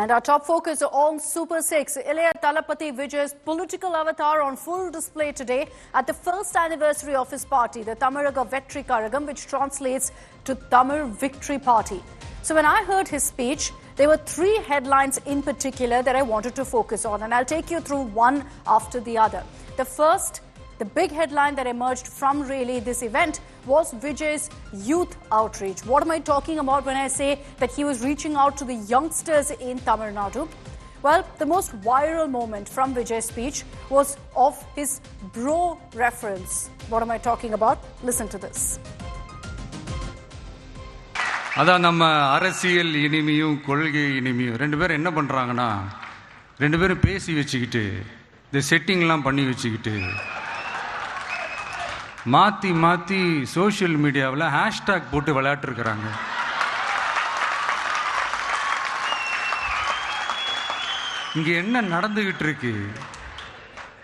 And our top focus on Super 6, Ilayya Thalapathy Vijay's political avatar on full display today at the first anniversary of his party, the Tamaraga Vetri Karagam, which translates to Tamil Victory Party. So when I heard his speech, there were three headlines in particular that I wanted to focus on, and I'll take you through one after the other. The first, the big headline that emerged from really this event was Vijay's youth outreach. What am I talking about when I say that he was reaching out to the youngsters in Tamil Nadu? Well, the most viral moment from Vijay's speech was of his bro reference. What am I talking about? Listen to this. அதான் நம்ம அரசியல் இனிமையும் கொள்கை இனிமையும் ரெண்டு பேரும் என்ன பண்ணுறாங்கன்னா ரெண்டு பேரும் பேசி வச்சுக்கிட்டு இந்த செட்டிங்லாம் பண்ணி வச்சுக்கிட்டு மாற்றி மாற்றி சோஷியல் மீடியாவில் ஹேஷ்டேக் போட்டு விளையாட்டுருக்குறாங்க. இங்கே என்ன நடந்துக்கிட்டு இருக்கு?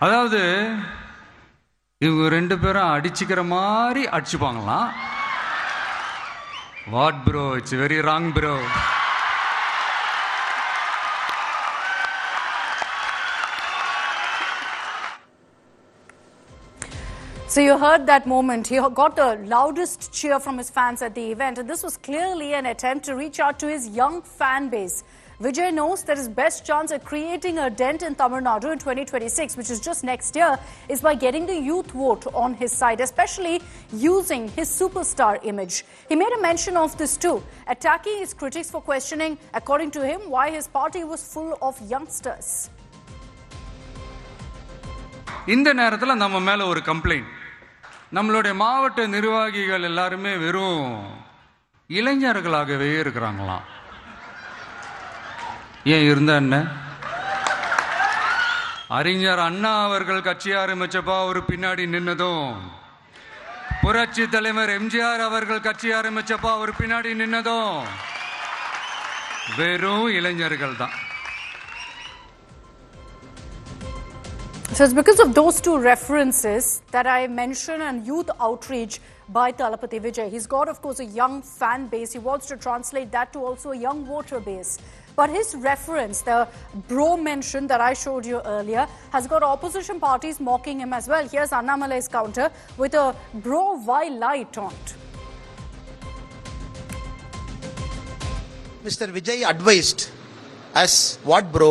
அதாவது இவங்க ரெண்டு பேரும் அடிச்சுக்கிற மாதிரி அடிச்சுப்பாங்களாம். What bro? It's very wrong bro. So you heard that moment. He got the loudest cheer from his fans at the event, and this was clearly an attempt to reach out to his young fan base. Vijay knows that his best chance at creating a dent in Tamil Nadu in 2026, which is just next year, is by getting the youth vote on his side, especially using his superstar image. He made a mention of this too, attacking his critics for questioning, according to him, why his party was full of youngsters. இந்த நேரத்தில் நம்ம மேலே ஒரு complaint. நம்மளுடைய மாவட்ட நிர்வாகிகள் எல்லாருமே வெறும் இளைஞர்களாகவே இருக்கிறாங்களாம். ஏன் இருந்தா என்ன? அறிஞர் அண்ணா அவர்கள் கட்சி ஆரம்பிச்சப்பா ஒரு பின்னாடி நின்னதும், புரட்சி தலைவர் எம்ஜிஆர் அவர்கள் கட்சி ஆரம்பிச்சப்பா ஒரு பின்னாடி நின்னதும் வெறும் இளைஞர்கள் தான். So it's because of those two references that I mentioned and youth outreach by Thalapathy Vijay. He's got, of course, a young fan base. He wants to translate that to also a young voter base. But his reference, the bro mention that I showed you earlier, has got opposition parties mocking him as well. Here's Annamalai's counter with a bro why lie taunt. Mr. Vijay advised us, what bro?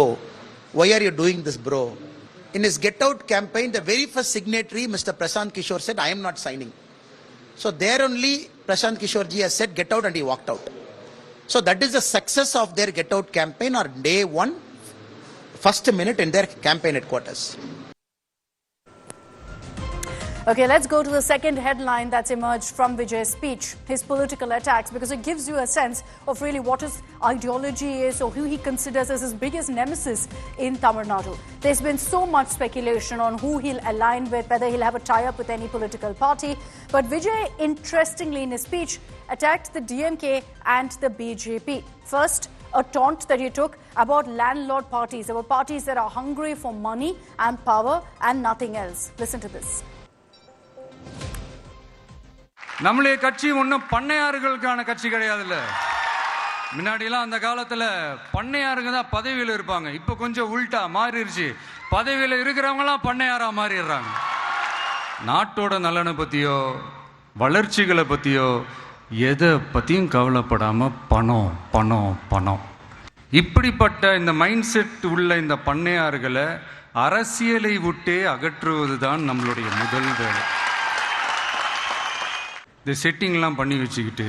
Why are you doing this bro? In his Get Out campaign, the very first signatory, Mr. Prashant Kishor, said, I am not signing. So there only Prashant Kishor ji has said, get out, and he walked out. So that is the success of their Get Out campaign, or day one, first minute in their campaign headquarters. Okay, let's go to the second headline that's emerged from Vijay's speech, his political attacks, because it gives you a sense of really what his ideology is or who he considers as his biggest nemesis in Tamil Nadu. There's been so much speculation on who he'll align with, whether he'll have a tie-up with any political party. But Vijay, interestingly in his speech, attacked the DMK and the BJP. First, a taunt that he took about landlord parties. There were parties that are hungry for money and power and nothing else. Listen to this. நம்மளே கட்சி ஒன்றும் பண்ணையார்களுக்கான கட்சி கிடையாதுல்ல. முன்னாடிலாம் அந்த காலத்தில் பண்ணையாருங்க தான் பதவியில் இருப்பாங்க. இப்போ கொஞ்சம் உல்ட்டா மாறிடுச்சு. பதவியில் இருக்கிறவங்களாம் பண்ணையாராக மாறிடுறாங்க. நாட்டோட நலனை பற்றியோ வளர்ச்சிகளை பற்றியோ எதை பற்றியும் கவலைப்படாமல் பணம் பணம் பணம். இப்படிப்பட்ட இந்த மைண்ட் செட் உள்ள இந்த பண்ணையார்களை அரசியலை விட்டே அகற்றுவது தான் நம்மளுடைய முதல் வேலை. The setting-லாம் பண்ணி வச்சுக்கிட்டு.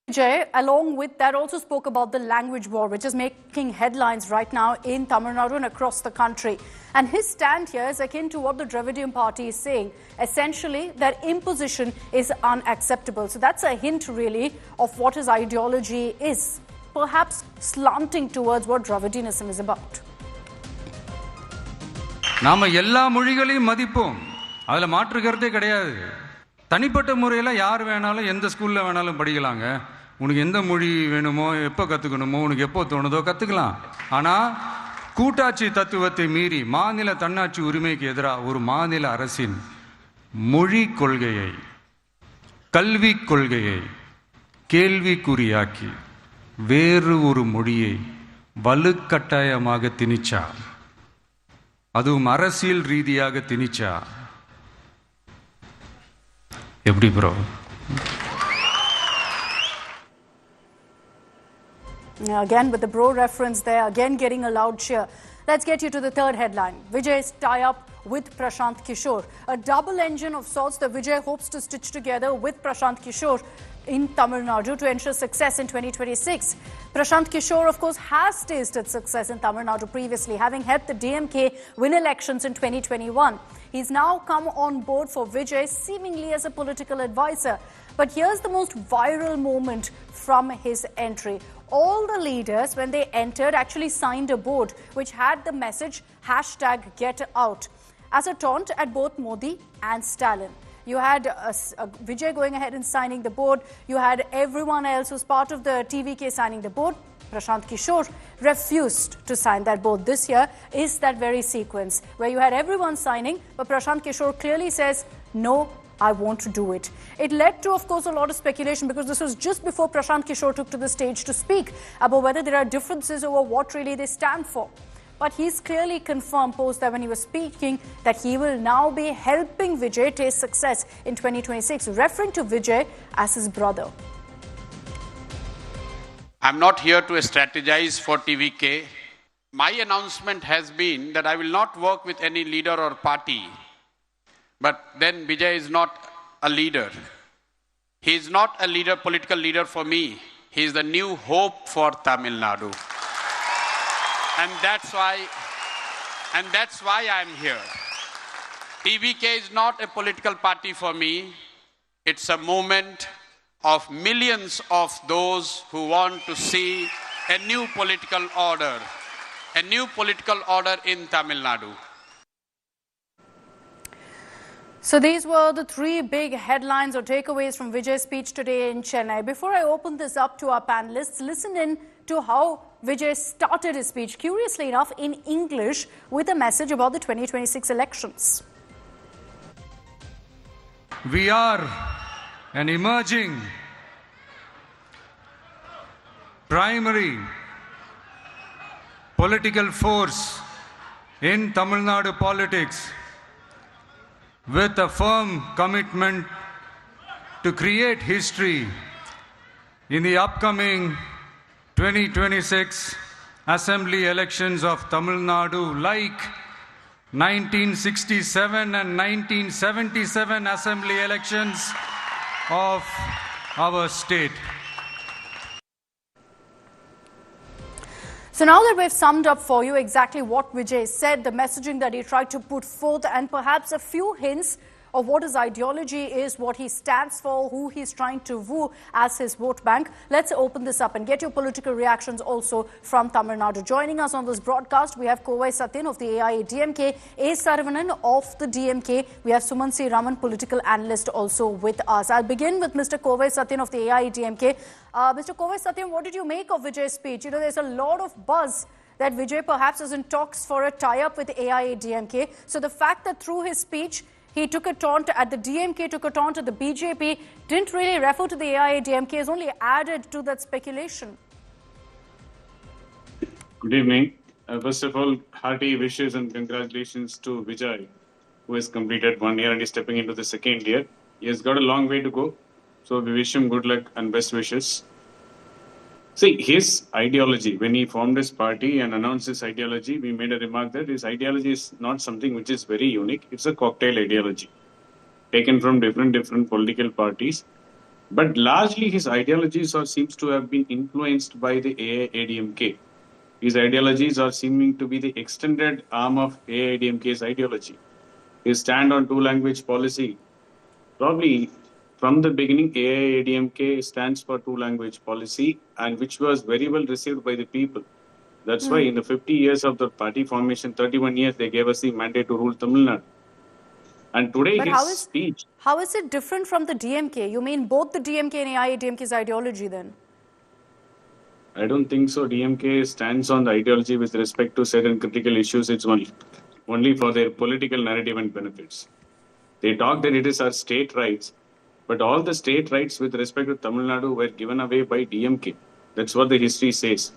Vijay, along with that, also spoke about the language war, which is making headlines right now in Tamil Nadu and across the country. And his stand here is akin to what the Dravidian party is saying. Essentially, that imposition is unacceptable. So that's a hint, really, of what his ideology is, perhaps slanting towards what Dravidianism is about. நாம எல்லா மொழிகளையும் மதிப்போம். அதில் மாற்றுக்கிறதே கிடையாது. தனிப்பட்ட முறையில் யார் வேணாலும் எந்த ஸ்கூலில் வேணாலும் படிக்கலாங்க. உனக்கு எந்த மொழி வேணுமோ எப்போ கற்றுக்கணுமோ உனக்கு எப்போ தோணுதோ கற்றுக்கலாம். ஆனால் கூட்டாட்சி தத்துவத்தை மீறி மாநில தன்னாட்சி உரிமைக்கு எதிராக ஒரு மாநில அரசின் மொழி கொள்கையை கல்வி கொள்கையை கேள்விக்குறியாக்கி வேறு ஒரு மொழியை வலுக்கட்டாயமாக திணிச்சா, அதுவும் அரசியல் ரீதியாக திணிச்சா. எப்படி bro? Again with the bro reference there, again getting a loud cheer. Let's get you to the third headline. Vijay's tie-up with Prashant Kishor. A double engine of sorts that Vijay hopes to stitch together with Prashant Kishor in Tamil Nadu to ensure success in 2026. Prashant Kishor, of course, has tasted success in Tamil Nadu previously, having helped the DMK win elections in 2021. He's now come on board for Vijay, seemingly as a political advisor. But here's the most viral moment from his entry. All the leaders, when they entered, actually signed a board which had the message #GetOut as a taunt at both Modi and Stalin. You had Vijay going ahead and signing the board. You had everyone else who's part of the TVK signing the board. Prashant Kishor refused to sign that board. This year is that very sequence where you had everyone signing, but Prashant Kishor clearly says, no, I want to do it. It led to, of course, a lot of speculation because this was just before Prashant Kishor took to the stage to speak about whether there are differences over what really they stand for. But he's clearly confirmed post that when he was speaking that he will now be helping Vijay taste success in 2026, referring to Vijay as his brother. I'm not here to strategize for TVK. My announcement has been that I will not work with any leader or party. But then Vijay is not a leader. He is not a leader, political leader for me. He is the new hope for Tamil Nadu. And that's why I'm here. TVK is not a political party for me. It's a movement of millions of those who want to see a new political order in Tamil Nadu. So these were the three big headlines or takeaways from Vijay's speech today in Chennai. Before I open this up to our panelists, listen in to how Vijay started his speech, curiously enough, in English with a message about the 2026 elections. We are an emerging primary political force in Tamil Nadu politics, with a firm commitment to create history in the upcoming 2026 assembly elections of Tamil Nadu, like 1967 and 1977 assembly elections of our state. So now that we've summed up for you exactly what Vijay said, the messaging that he tried to put forth, and perhaps a few hints of what his ideology is, what he stands for, who he's trying to woo as his vote bank, let's open this up and get your political reactions also from Tamil Nadu. Joining us on this broadcast, we have Kovai Satyan of the AIADMK, A. Saravanan of the DMK. We have Suman C. Raman, political analyst, also with us. I'll begin with Mr. Kovai Satyan of the AIADMK. Mr. Kovai Satyan, what did you make of Vijay's speech? You know, there's a lot of buzz that Vijay perhaps is in talks for a tie-up with AIADMK. So the fact that through his speech, he took a taunt at the DMK, took a taunt at the BJP, didn't really refer to the AIADMK, has only added to that speculation. Good evening. First of all, hearty wishes and congratulations to Vijay, who has completed 1 year and is stepping into the second year. He has got a long way to go, so we wish him good luck and best wishes. See, his ideology, when he formed his party and announced his ideology, we made a remark that his ideology is not something which is very unique. It's a cocktail ideology taken from different political parties. But largely his ideologies seems to have been influenced by the AIADMK. His ideologies are seeming to be the extended arm of AIADMK's ideology. His stand on two-language policy, probably from the beginning, AIADMK stands for two-language policy, and which was very well received by the people. That's why in the 50 years of the party formation, 31 years, they gave us the mandate to rule Tamil Nadu. And today his speech... How is it different from the DMK? You mean both the DMK and AIADMK's ideology then? I don't think so. DMK stands on the ideology with respect to certain critical issues. It's only for their political narrative and benefits. They talk that it is our state rights, but all the state rights with respect to Tamil Nadu were given away by DMK. That's what the history says.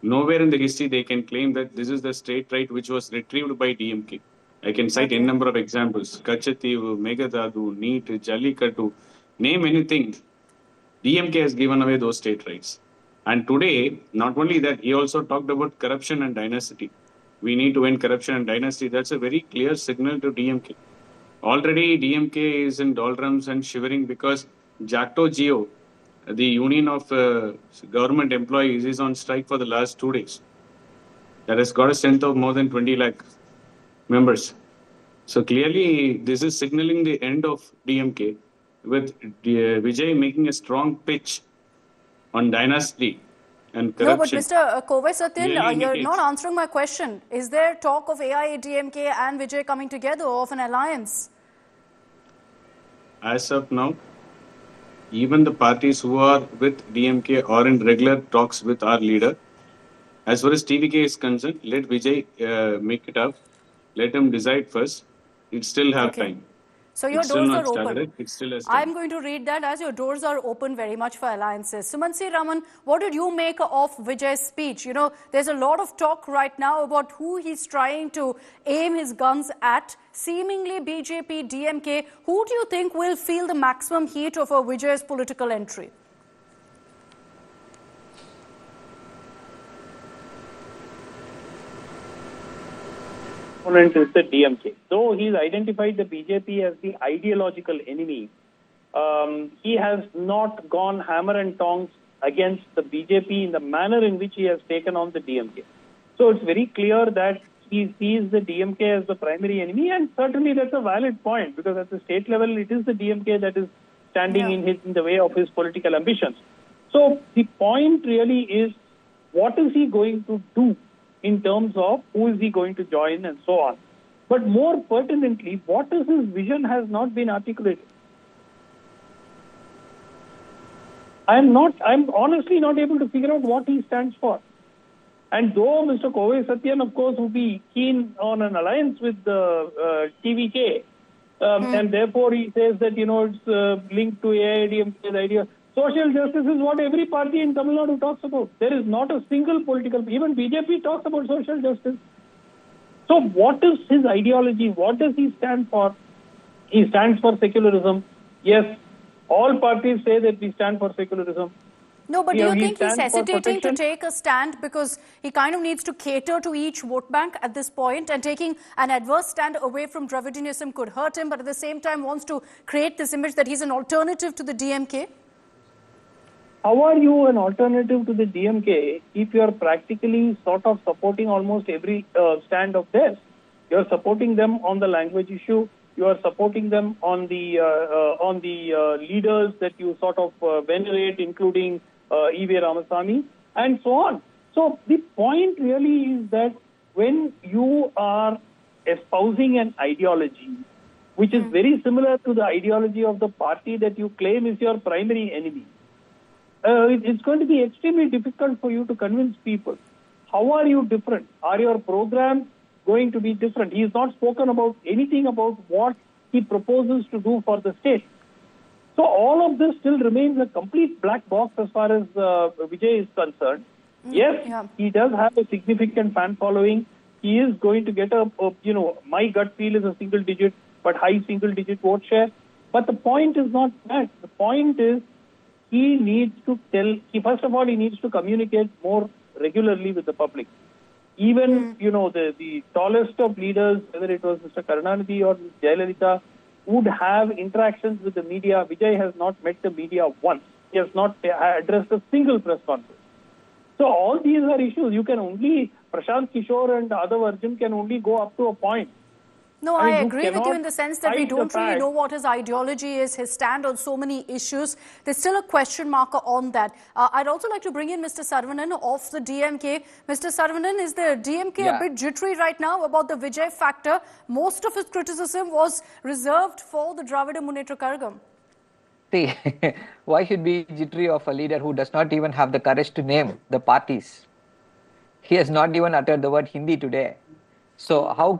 Nowhere in the history they can claim that this is the state right which was retrieved by DMK. I can cite n number of examples. Kachativu, Megadadu, NEET, Jallikattu, name anything. DMK has given away those state rights. And today, not only that, he also talked about corruption and dynasty. We need to end corruption and dynasty. That's a very clear signal to DMK. Already DMK is in doldrums and shivering because Jacto Geo, the union of government employees, is on strike for the last 2 days. That has got a strength of more than 20 lakh members. So clearly, this is signaling the end of DMK, with Vijay making a strong pitch on dynasty and corruption. No, but Mr. Kovai Satyan, Really you're indicates- not answering my question. Is there talk of AIADMK and Vijay coming together or of an alliance? As of now, even the parties who are with DMK are in regular talks with our leader. As far as TVK is concerned, let Vijay make it up. Let him decide first. It still have time. So your It's still doors not are open. started. It still has time. I'm going to read that as your doors are open very much for alliances. Sumansi Raman, what did you make of Vijay's speech? You know, there's a lot of talk right now about who he's trying to aim his guns at. Seemingly BJP, DMK. Who do you think will feel the maximum heat of a Vijay's political entry? Opponent is the DMK. Though he's identified the BJP as the ideological enemy, he has not gone hammer and tongs against the BJP in the manner in which he has taken on the DMK. So it's very clear that he sees the DMK as the primary enemy, and certainly that's a valid point, because at the state level it is the DMK that is standing in the way of his political ambitions. So the point really is, what is he going to do in terms of who is he going to join and so on. But more pertinently, what is his vision has not been articulated. I'm honestly not able to figure out what he stands for. And though Mr. Kovai Satyan, of course, would be keen on an alliance with the TVK, and therefore he says that, it's linked to AIADMK's idea. Social justice is what every party in Tamil Nadu talks about. There is not a single political, even BJP talks about social justice. So what is his ideology? What does he stand for? He stands for secularism. Yes, all parties say that we stand for secularism. No, but do you think he's stands for hesitating to protection. take a stand because he kind of needs to cater to each vote bank at this point, and taking an adverse stand away from Dravidianism could hurt him, but at the same time wants to create this image that he's an alternative to the DMK? How are you an alternative to the DMK if you are practically sort of supporting almost every stand of theirs? You are supporting them on the language issue. You are supporting them on the leaders that you sort of venerate, including E.V. Ramasamy, and so on. So the point really is that when you are espousing an ideology which is very similar to the ideology of the party that you claim is your primary enemy, it's going to be extremely difficult for you to convince people. How are you different? Are your programs going to be different? He has not spoken about anything about what he proposes to do for the state. So all of this still remains a complete black box as far as Vijay is concerned. Yes, he does have a significant fan following. He is going to get my gut feel is a single digit, but high single digit vote share. But the point is not that. The point is, he needs to first of all, he needs to communicate more regularly with the public. Even, the tallest of leaders, whether it was Mr. Karunanidhi or Ms. Jayalalitha, would have interactions with the media. Vijay has not met the media once. He has not addressed a single press conference. So all these are issues. Prashant Kishor and Adav Arjun can only go up to a point. No, I agree with you in the sense that we hide the don't really fact. know what his ideology is, his stand on so many issues. There's still a question mark on that. I'd also like to bring in Mr. Saravanan of the DMK. Mr. Saravanan, is the DMK a bit jittery right now about the Vijay factor? Most of his criticism was reserved for the Dravida Munnetra Kazhagam. See, why should be jittery of a leader who does not even have the courage to name the parties? He has not even uttered the word Hindi today. So how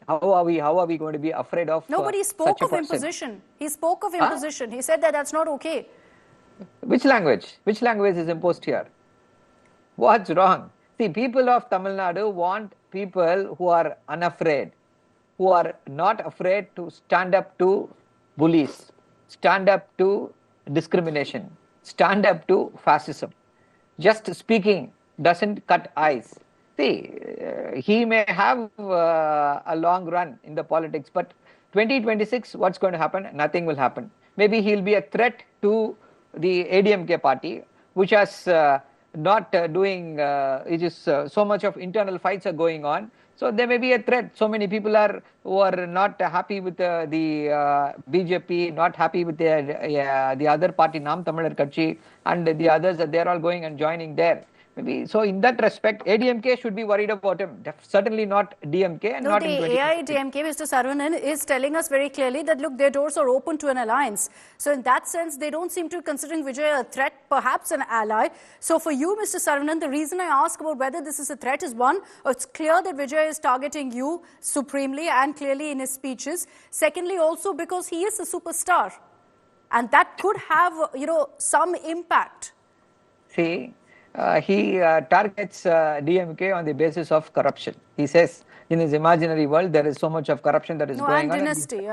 are we going to be afraid of No, but he spoke such a of person? imposition. He spoke of imposition. He said that that's not okay. Which language? Which language is imposed here? What's wrong? See, people of Tamil Nadu want people who are unafraid, who are not afraid to stand up to bullies, stand up to discrimination, stand up to fascism. Just speaking doesn't cut ice. See, he may have a long run in the politics, but 2026, what's going to happen? Nothing will happen. Maybe he'll be a threat to the ADMK party, which has not doing, it is so much of internal fights are going on. So there may be a threat. So many people are who are not happy with the BJP, not happy with the other party, Nam Tamilar Katchi, and the others. They're all going and joining there. Maybe so. In that respect, ADMK should be worried about him. Certainly not DMK and No, not the in AIDMK, Mr. Saravanan, is telling us very clearly that, look, their doors are open to an alliance. So in that sense, they don't seem to be considering Vijay a threat, perhaps an ally. So for you, Mr. Saravanan, the reason I ask about whether this is a threat is, one, it's clear that Vijay is targeting you supremely and clearly in his speeches. Secondly, also because he is a superstar. And that could have, some impact. See, he targets DMK on the basis of corruption. He says in his imaginary world there is so much of corruption that is going on. Dynasty,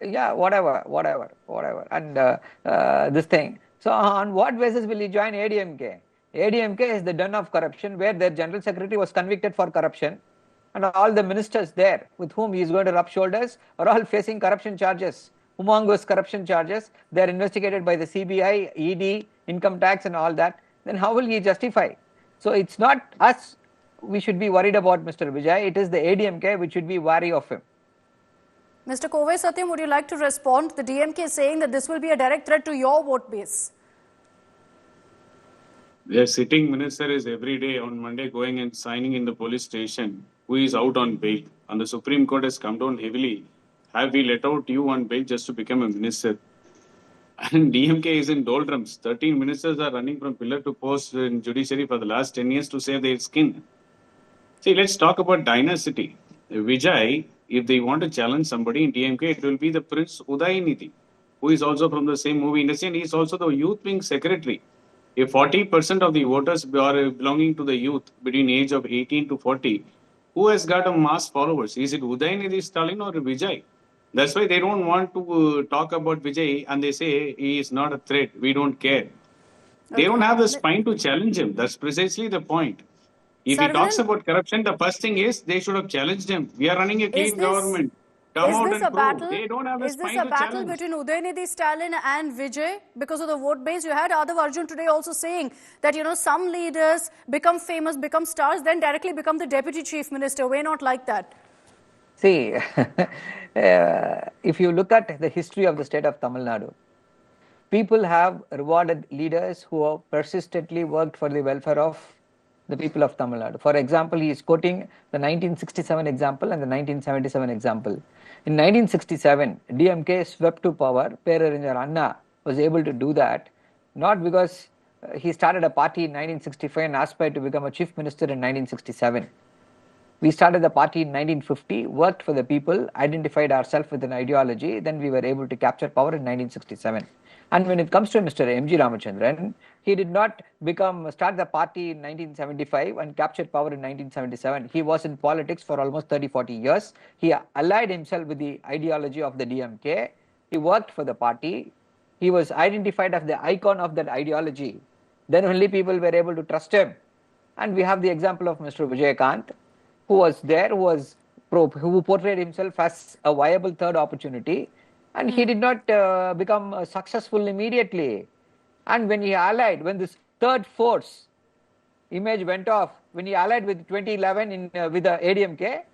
yeah, whatever. And this thing. So on what basis will he join ADMK? ADMK is the den of corruption where their general secretary was convicted for corruption, and all the ministers there with whom he is going to rub shoulders are all facing corruption charges, humongous corruption charges. They are investigated by the CBI, ED, income tax and all that. Then how will he justify? So it's not us we should be worried about Mr. Vijay. It is the ADMK which should be wary of him. Mr. Kovai Satyam, would you like to respond? The DMK is saying that this will be a direct threat to your vote base. The sitting minister is every day on Monday going and signing in the police station who is out on bail. And the Supreme Court has come down heavily. Have we let out you on bail just to become a minister? And DMK is in doldrums. 13 ministers are running from pillar to post in judiciary for the last 10 years to save their skin. See, let's talk about dynasty. Vijay, if they want to challenge somebody in DMK, it will be the Prince Udayanidhi, who is also from the same movie industry, and he is also the youth wing secretary. If 40% of the voters are belonging to the youth between age of 18 to 40, who has got a mass followers? Is it Udayanidhi Stalin or Vijay? That's why they don't want to talk about Vijay and they say he is not a threat. We don't care. They don't have the spine to challenge him. That's precisely the point. If he talks about corruption, the first thing is they should have challenged him. We are running a clean government. Come out and prove. They don't have the spine to challenge. Is this a battle between Udayanidhi Stalin and Vijay because of the vote base? You had Adav Arjun today also saying that, some leaders become famous, become stars, then directly become the deputy chief minister. We're not like that. See, if you look at the history of the state of Tamil Nadu, people have rewarded leaders who have persistently worked for the welfare of the people of Tamil Nadu. For example, he is quoting the 1967 example and the 1977 example. In 1967, DMK swept to power. Perarinyar Anna was able to do that, not because he started a party in 1965 and aspired to become a chief minister in 1967. We started the party in 1950, worked for the people, identified ourselves with an ideology, then we were able to capture power in 1967. And when it comes to Mr. M.G. Ramachandran, he did not start the party in 1975 and capture power in 1977. He was in politics for almost 30-40 years. He allied himself with the ideology of the DMK. He worked for the party. He was identified as the icon of that ideology. Then only people were able to trust him. And we have the example of Mr. Vijay Kant, who was there, who portrayed himself as a viable third opportunity. And he did not become successful immediately. And when he allied, when this third force image went off, when he allied with 2011 with the ADMK,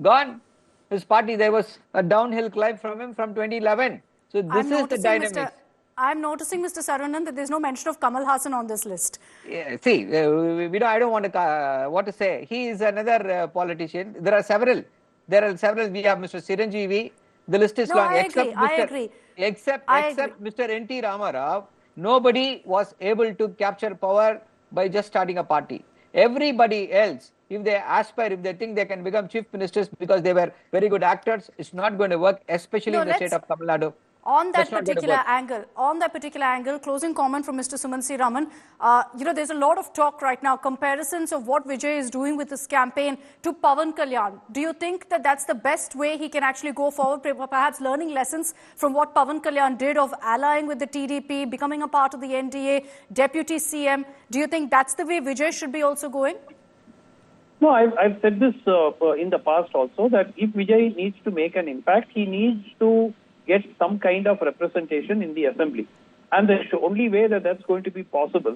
gone. His party, there was a downhill climb from him from 2011. So this is the dynamics. I'm noticing, Mr. Saravanan, that there's no mention of Kamal Hassan on this list. Yeah, see, I don't want to what to say. He is another politician. There are several. We have Mr. Chiranjeevi. The list is long. I agree. Except Mr. N.T. Ramarao, nobody was able to capture power by just starting a party. Everybody else, if they aspire, if they think they can become chief ministers because they were very good actors, it's not going to work, especially in the state of Tamil Nadu. On that particular angle, closing comment from Mr. Suman C. Raman, there's a lot of talk right now, comparisons of what Vijay is doing with this campaign to Pawan Kalyan. Do you think that that's the best way he can actually go forward, perhaps learning lessons from what Pawan Kalyan did of allying with the TDP, becoming a part of the NDA, deputy CM? Do you think that's the way Vijay should be also going? No, I've said this in the past also, that if Vijay needs to make an impact, he needs to get some kind of representation in the assembly. And the only way that that's going to be possible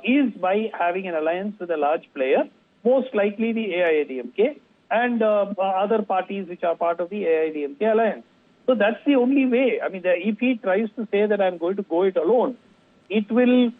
is by having an alliance with a large player, most likely the AIADMK and other parties which are part of the AIADMK alliance. So that's the only way. I mean, if he tries to say that I'm going to go it alone, it will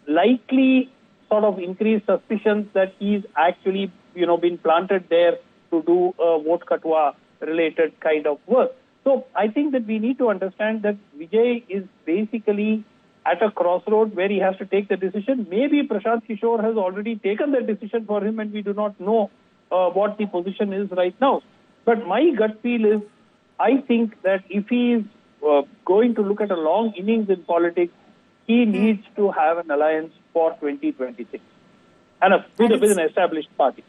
likely sort of increase suspicions that he's actually, been planted there to do vote katwa related kind of work. So I think that we need to understand that Vijay is basically at a crossroad where he has to take the decision. Maybe Prashant Kishor has already taken that decision for him and we do not know what the position is right now. But my gut feel is, I think that if he is going to look at a long innings in politics, he needs to have an alliance for 2026 and with an established party.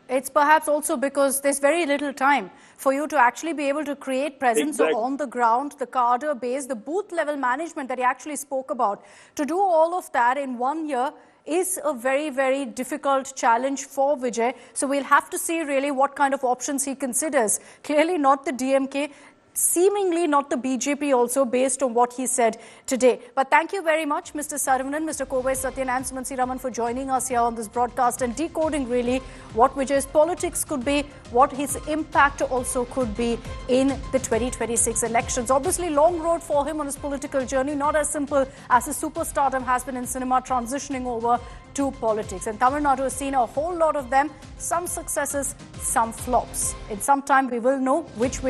It's perhaps also because there's very little time for you to actually be able to create presence on the ground, the cadre base, the booth level management that he actually spoke about. To do all of that in 1 year is a very, very difficult challenge for Vijay. So we'll have to see really what kind of options he considers. Clearly not the DMK. Seemingly not the BJP also, based on what he said today. But thank you very much, Mr. Saravanan, Mr. Kovai Satyan and Suman C. Raman for joining us here on this broadcast and decoding really what Vijay's politics could be, what his impact also could be in the 2026 elections. Obviously, long road for him on his political journey, not as simple as his superstardom has been in cinema, transitioning over to politics. And Tamil Nadu has seen a whole lot of them, some successes, some flops. In some time, we will know which way